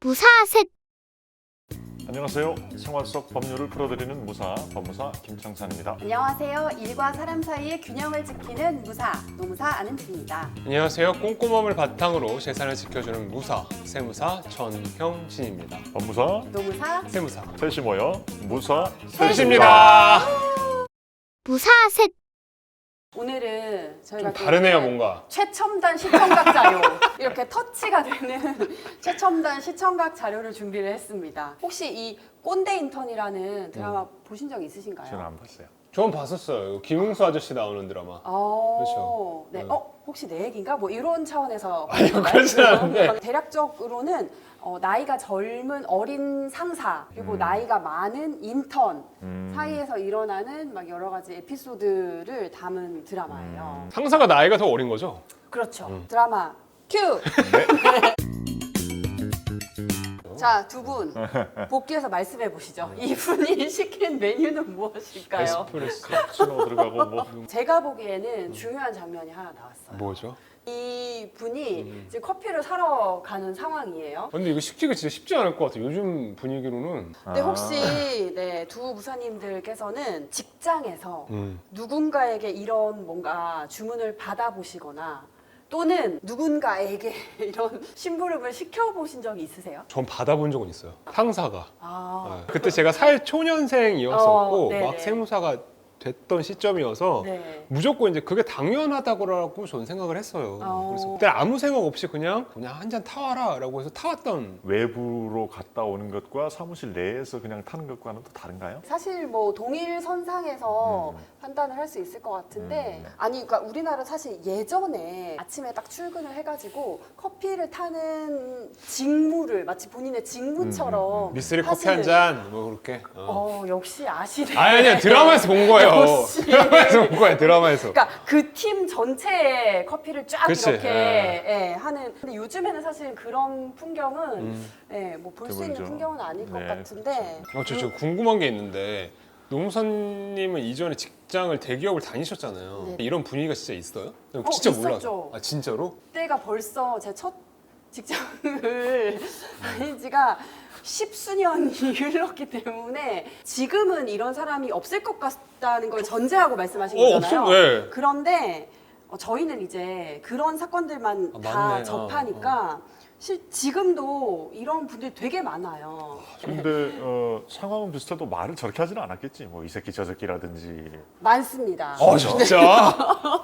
무사셋. 안녕하세요. 생활 속 법률을 풀어드리는 무사, 법무사 김창산입니다. 안녕하세요. 일과 사람 사이의 균형을 지키는 무사, 노무사 안은지입니다. 안녕하세요. 꼼꼼함을 바탕으로 재산을 지켜주는 무사, 세무사 전형진입니다. 법무사, 노무사, 세무사 셋이 모여 무사 셋입니다. 무사셋. 오늘은 저희가 좀 다르네요, 뭔가. 최첨단 시청각 자료 이렇게 터치가 되는 최첨단 시청각 자료를 준비를 했습니다. 혹시 이 꼰대 인턴이라는 드라마 보신 적 있으신가요? 저는 안 봤어요. 전 봤었어요. 김웅수 아저씨 나오는 드라마. 그렇죠. 네. 네. 혹시 내 얘기인가? 뭐 이런 차원에서 아니요, 그렇진 않은데. 대략적으로는 나이가 젊은 어린 상사 그리고 나이가 많은 인턴 사이에서 일어나는 막 여러 가지 에피소드를 담은 드라마예요. 상사가 나이가 더 어린 거죠? 그렇죠. 드라마 큐! 자, 두 분 복귀해서 말씀해 보시죠. 이분이 시킨 메뉴는 무엇일까요? 에스프레소. 신호 들어가고 뭐 제가 보기에는 중요한 장면이 하나 나왔어요. 뭐죠? 이 분이 이제 커피를 사러 가는 상황이에요. 근데 이거 시키기가 진짜 쉽지 않을 것 같아요. 요즘 분위기로는. 근데 혹시 두 무사님들께서는 직장에서 누군가에게 이런 뭔가 주문을 받아보시거나 또는 누군가에게 이런 심부름을 시켜보신 적이 있으세요? 전 받아본 적은 있어요. 상사가. 아, 네. 그때 제가 사회초년생이었었고 네네. 막 세무사가 됐던 시점이어서 네. 무조건 이제 그게 당연하다고 저는 생각을 했어요. 그래서 그때 아무 생각 없이 그냥 한 잔 타와라라고 해서 타왔던. 외부로 갔다 오는 것과 사무실 내에서 그냥 타는 것과는 또 다른가요? 사실 뭐 동일 선상에서 판단을 할 수 있을 것 같은데 아니 그러니까 우리나라 사실 예전에 아침에 딱 출근을 해가지고 커피를 타는 직무를 마치 본인의 직무처럼 미쓰리 커피 하시는- 한 잔 뭐 그렇게. 역시 아시네. 아니 드라마에서 본 거예요. 역시. 드라마에서 본 거예요. 드라마에서. 그러니까 그 팀 전체에 커피를 쫙 그치. 이렇게 하는. 근데 요즘에는 사실 그런 풍경은 뭐 볼 수 있는 드물죠. 풍경은 아닐 것 네, 같은데. 저 궁금한 게 있는데 노무사님은 이전에 직장을 대기업을 다니셨잖아요. 네. 이런 분위기가 진짜 있어요? 진짜 있었죠. 몰라서. 아 진짜로? 그때가 벌써 제 첫 직장을 다닌 지가 10수년이 흘렀기 때문에 지금은 이런 사람이 없을 것 같다는 걸 전제하고 말씀하신 거잖아요. 없어. 네. 그런데 저희는 이제 그런 사건들만 아, 다 맞네. 접하니까 지금도 이런 분들이 되게 많아요. 근데 상황은 비슷해도 말을 저렇게 하지는 않았겠지. 뭐 이 새끼 저 새끼라든지. 많습니다. 진짜?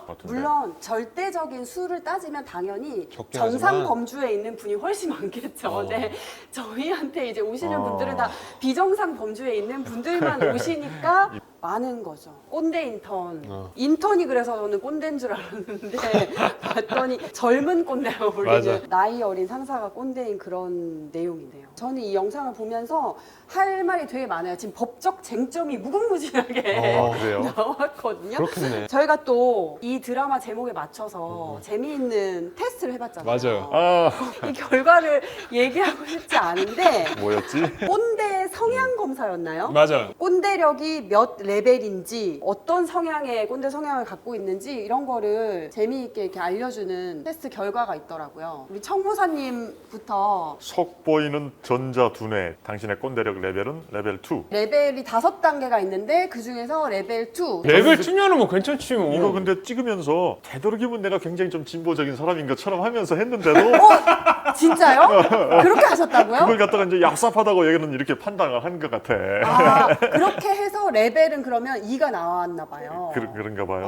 같은데. 물론 절대적인 수를 따지면 당연히 적긴 정상 하지만. 범주에 있는 분이 훨씬 많겠죠. 네. 저희한테 이제 오시는 어. 분들은 다 비정상 범주에 있는 분들만 오시니까 많은 거죠. 꼰대 인턴. 인턴이 그래서 저는 꼰대인 줄 알았는데 봤더니 젊은 꼰대라고 불리는 맞아. 나이 어린 상사가 꼰대인 그런 내용이네요. 저는 이 영상을 보면서 할 말이 되게 많아요. 지금 법적 쟁점이 무궁무진하게 그래요? 나왔거든요. 그렇겠네. 저희가 또 이 드라마 제목에 맞춰서 재미있는 테스트를 해봤잖아요. 맞아요. 아, 이 결과를 얘기하고 싶지 않은데 뭐였지? 꼰대 성향 검사였나요? 맞아요. 꼰대력이 몇 레벨인지 어떤 성향의 꼰대 성향을 갖고 있는지 이런 거를 재미있게 이렇게 알려주는 테스트 결과가 있더라고요. 우리 청무사님부터 속 보이는 전자 두뇌. 당신의 꼰대력 레벨은 레벨 2. 레벨이 5단계가 있는데 그 중에서 레벨 2 레벨 2면은 뭐 괜찮지 뭐. 이거 근데 찍으면서 되도록이면 내가 굉장히 좀 진보적인 사람인 것처럼 하면서 했는데도 진짜요? 그렇게 하셨다고요? 그걸 갖다가 이제 얍삽하다고 얘기는 이렇게 판단을 한 것 같아. 그렇게 해서 레벨은 그러면 2가 나왔나 봐요. 그런가 봐요.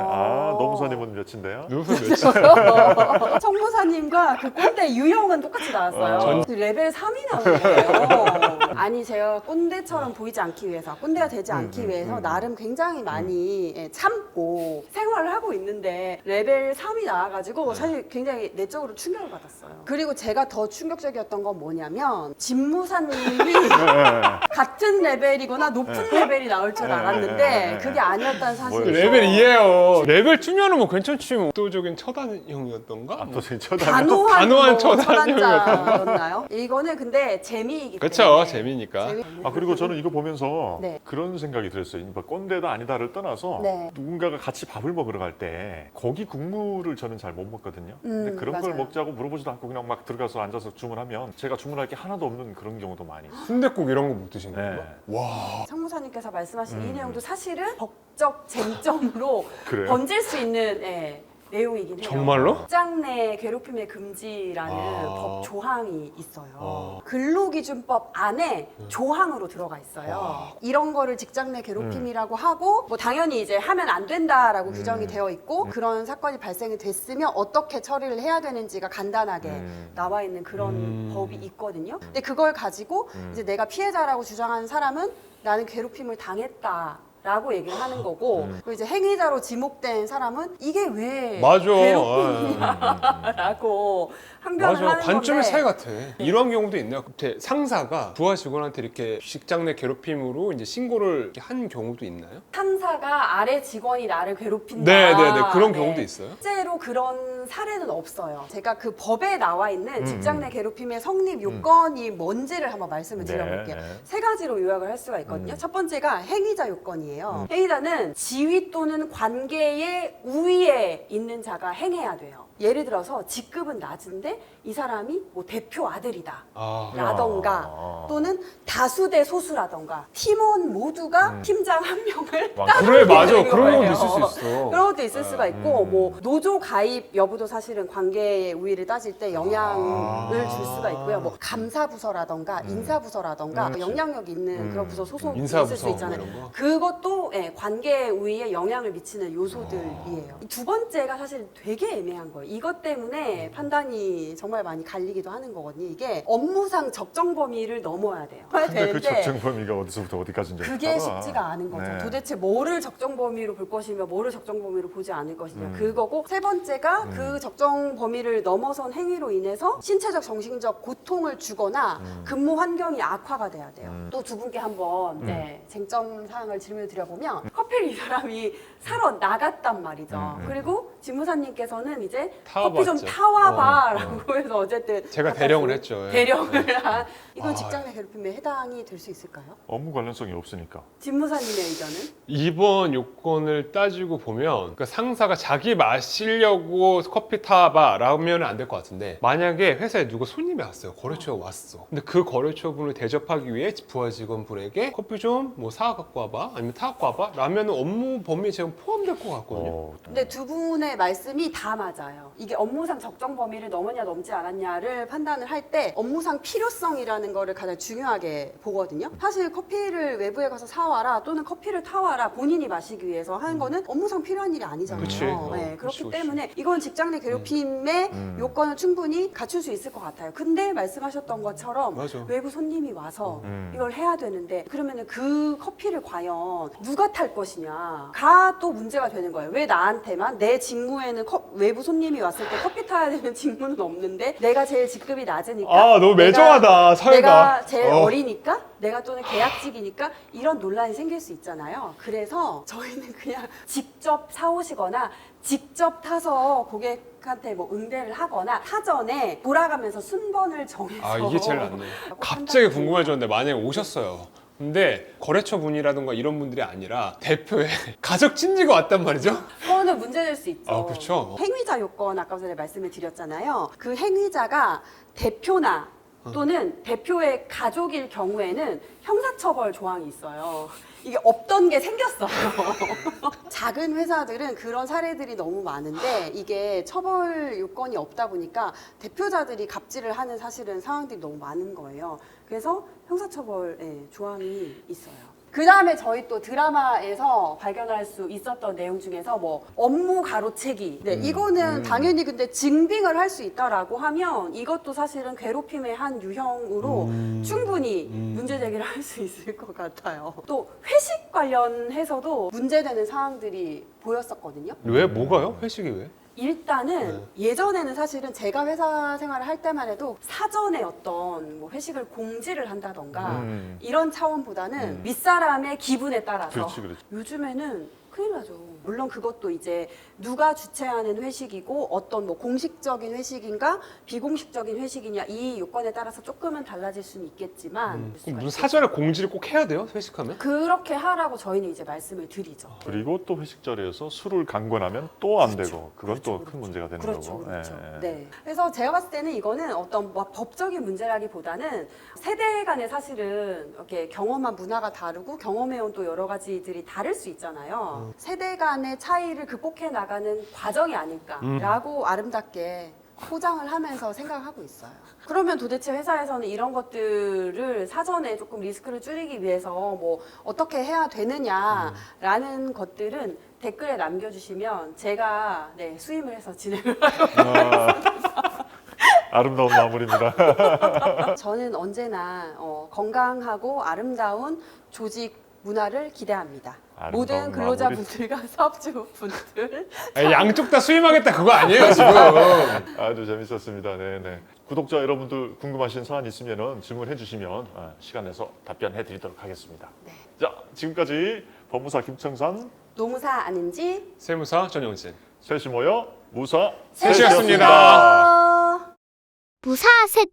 아. 노무사님은 몇인데요? 누구서 몇 청무사님과 그 꼰대 유형은 똑같이 나왔어요. 그 레벨 3이 나온 거예요. 아니 제가 꼰대처럼 보이지 않기 위해서 꼰대가 되지 않기 위해서 나름 굉장히 많이 참고 생활을 하고 있는데 레벨 3이 나와가지고 사실 굉장히 내적으로 충격을 받았어요. 그리고 제가 더 충격적이었던 건 뭐냐면 집무사님이 같은 레벨이거나 높은 레벨이 나올 줄 알았는데 그게 아니었다는 사실이죠. 레벨 2예요. 레벨 2면은 뭐 괜찮지 뭐. 압도적인 처단형이었던가? 또 쳐다. 단호한 단호한 뭐 처단형이었던가? 처단자였나요? 이거는 근데 재미이기 그쵸, 때문에 재미니까. 아 그리고 저는 이거 보면서 네. 그런 생각이 들었어요. 뭐 꼰대다 아니다를 떠나서 네. 누군가가 같이 밥을 먹으러 갈 때 고기 국물을 저는 잘 못 먹거든요. 근데 그런 걸 맞아요. 먹자고 물어보지도 않고 그냥 막 들어가서 앉아서 주문하면 제가 주문할 게 하나도 없는 그런 경우도 많이 있어요. 순댓국 이런 거 못 드신 네. 거예요? 와. 상무사님께서 말씀하신 이 내용도 사실은 법적 쟁점으로 그래요? 번질 수 있는 내용이긴 해요. 정말로? 직장 내 괴롭힘의 금지라는 아. 법 조항이 있어요. 아. 근로기준법 안에 조항으로 들어가 있어요. 이런 거를 직장 내 괴롭힘이라고 하고 뭐 당연히 이제 하면 안 된다라고 규정이 되어 있고 그런 사건이 발생이 됐으면 어떻게 처리를 해야 되는지가 간단하게 나와 있는 그런 법이 있거든요. 근데 그걸 가지고 이제 내가 피해자라고 주장하는 사람은 나는 괴롭힘을 당했다. 라고 얘기를 하는 거고 그리고 이제 행위자로 지목된 사람은 이게 왜 맞아. 괴롭힘이냐라고 항변을 맞아. 하는 관점의 건데 차이 같아. 이런 경우도 있네요. 상사가 부하 직원한테 이렇게 직장 내 괴롭힘으로 이제 신고를 이렇게 한 경우도 있나요? 상사가 아래 직원이 나를 괴롭힌다. 네네네. 그런 경우도 있어요? 실제로 그런 사례는 없어요. 제가 그 법에 나와 있는 직장 내 괴롭힘의 성립 요건이 뭔지를 한번 말씀을 드려볼게요. 네. 세 가지로 요약을 할 수가 있거든요. 첫 번째가 행위자 요건이에요. 행위자는 지위 또는 관계의 우위에 있는 자가 행해야 돼요. 예를 들어서 직급은 낮은데 이 사람이 뭐 대표 아들이다. 아. 라던가 또는 다수 대 소수라던가 팀원 모두가 팀장 한 명을 그래, 맞아. 되는 그런 거예요. 경우도 있을 수 있어. 그런 것도 있을 수가 있고 뭐 노조 가입 여부도 사실은 관계의 우위를 따질 때 영향을 줄 수가 있고요. 뭐 감사부서라던가 인사부서라던가 영향력 있는 그런 부서 소속이 있을 인사부서 수 있잖아요. 뭐 이런 거? 그것도 관계의 우위에 영향을 미치는 요소들이에요. 두 번째가 사실 되게 애매한 거예요. 이것 때문에 판단이 정말 많이 갈리기도 하는 거거든요. 이게 업무상 적정 범위를 넘어야 돼요. 근데 그 적정 범위가 어디서부터 어디까지인지 그게 알아. 쉽지가 않은 거죠. 네. 도대체 뭐를 적정 범위로 볼 것이며 뭐를 적정 범위로 보지 않을 것이냐 그거고 세 번째가 그 적정 범위를 넘어선 행위로 인해서 신체적 정신적 고통을 주거나 근무 환경이 악화가 돼야 돼요. 또 두 분께 한번 쟁점 사항을 질문을 드려보면 커피를 이 사람이 사러 나갔단 말이죠. 그리고 집무사님께서는 이제 커피 좀 타와봤죠. 타와봐라고 해서 어쨌든 제가 갖다 대령을 주고 했죠. 예. 대령을 한 이건 직장 내 괴롭힘에 해당이 될 수 있을까요? 업무 관련성이 없으니까. 집무사님의 의견은? 이번 요건을 따지고 보면 그 상사가 자기 마시려고 커피 타봐 라면 안 될 것 같은데 만약에 회사에 누가 손님이 왔어요. 거래처가 왔어. 근데 그 거래처분을 대접하기 위해 부하 직원분에게 커피 좀 뭐 사 갖고 와봐 아니면 타 갖고 와봐 라면은 업무 범위에 지금 포함될 것 같거든요. 근데 두 분의 말씀이 다 맞아요. 이게 업무상 적정 범위를 넘었냐 넘지 않았냐를 판단을 할 때 업무상 필요성이라는 거를 가장 중요하게 보거든요. 사실 커피를 외부에 가서 사와라 또는 커피를 타와라 본인이 마시기 위해서 하는 거는 업무상 필요한 일이 아니잖아요. 그치. 네, 그렇기 그치. 때문에 이건 직장 내 괴롭힘의 요건을 충분히 갖출 수 있을 것 같아요. 근데 말씀하셨던 것처럼 맞아. 외부 손님이 와서 이걸 해야 되는데 그러면은 그 커피를 과연 누가 탈 것이냐가 또 문제가 되는 거예요. 왜 나한테만 내 직무에는 외부 손님이 왔을 때 커피 타야 되는 직무는 없는데 내가 제일 직급이 낮으니까 아, 너무 매정하다, 사회가. 내가 제일 어리니까 내가 또는 계약직이니까 이런 논란이 생길 수 있잖아요. 그래서 저희는 그냥 직접 사오시거나 직접 타서 고객한테 뭐 응대를 하거나 사전에 돌아가면서 순번을 정해서 아, 이게 제일 낫네. 갑자기 궁금해졌는데 만약에 오셨어요. 근데 거래처 분이라든가 이런 분들이 아니라 대표에 가족 친지가 왔단 말이죠? 그거는 문제될 수 있죠. 아, 그렇죠. 행위자 요건 아까 전에 말씀을 드렸잖아요. 그 행위자가 대표나 또는 대표의 가족일 경우에는 형사처벌 조항이 있어요. 이게 없던 게 생겼어요. 작은 회사들은 그런 사례들이 너무 많은데 이게 처벌 요건이 없다 보니까 대표자들이 갑질을 하는 사실은 상황들이 너무 많은 거예요. 그래서 형사처벌 조항이 있어요. 그 다음에 저희 또 드라마에서 발견할 수 있었던 내용 중에서 뭐 업무 가로채기. 네, 이거는 당연히 근데 증빙을 할 수 있다라고 하면 이것도 사실은 괴롭힘의 한 유형으로 충분히 문제 제기를 할 수 있을 것 같아요. 또 회식 관련해서도 문제되는 사항들이 보였었거든요. 왜? 뭐가요? 회식이 왜? 일단은 예전에는 사실은 제가 회사 생활을 할 때만 해도 사전에 어떤 뭐 회식을 공지를 한다던가 이런 차원보다는 윗사람의 기분에 따라서 그렇지. 요즘에는 큰일 나죠. 물론 그것도 이제 누가 주최하는 회식이고 어떤 뭐 공식적인 회식인가 비공식적인 회식이냐 이 요건에 따라서 조금은 달라질 수는 있겠지만 그럼 무슨 사전에 공지를 꼭 해야 돼요? 회식하면? 그렇게 하라고 저희는 이제 말씀을 드리죠. 그리고 또 회식 자리에서 술을 강권하면 또 안 되고 그건 그렇죠, 또 큰 문제가 되는 그렇죠, 거고. 그렇죠. 예. 네. 그래서 제가 봤을 때는 이거는 어떤 뭐 법적인 문제라기보다는 세대 간에 사실은 이렇게 경험한 문화가 다르고 경험해온 또 여러 가지들이 다를 수 있잖아요. 세대 간의 차이를 극복해 나가는 과정이 아닐까라고 아름답게 포장을 하면서 생각하고 있어요. 그러면 도대체 회사에서는 이런 것들을 사전에 조금 리스크를 줄이기 위해서 뭐 어떻게 해야 되느냐라는 것들은 댓글에 남겨주시면 제가 네, 수임을 해서 진행을 아름다운 마무리입니다. 저는 언제나 건강하고 아름다운 조직 문화를 기대합니다. 아름다운 모든 근로자분들과 사업주분들 양쪽 다 수임하겠다 그거 아니에요 지금. 아주 재밌었습니다. 네네. 구독자 여러분들 궁금하신 사안 있으면 질문해 주시면 시간 내서 답변해 드리도록 하겠습니다. 네. 자, 지금까지 법무사 김청산 노무사 아닌지 세무사 전용진. 셋이 모여 무사 셋이었습니다. 셋이었습니다. 무사 셋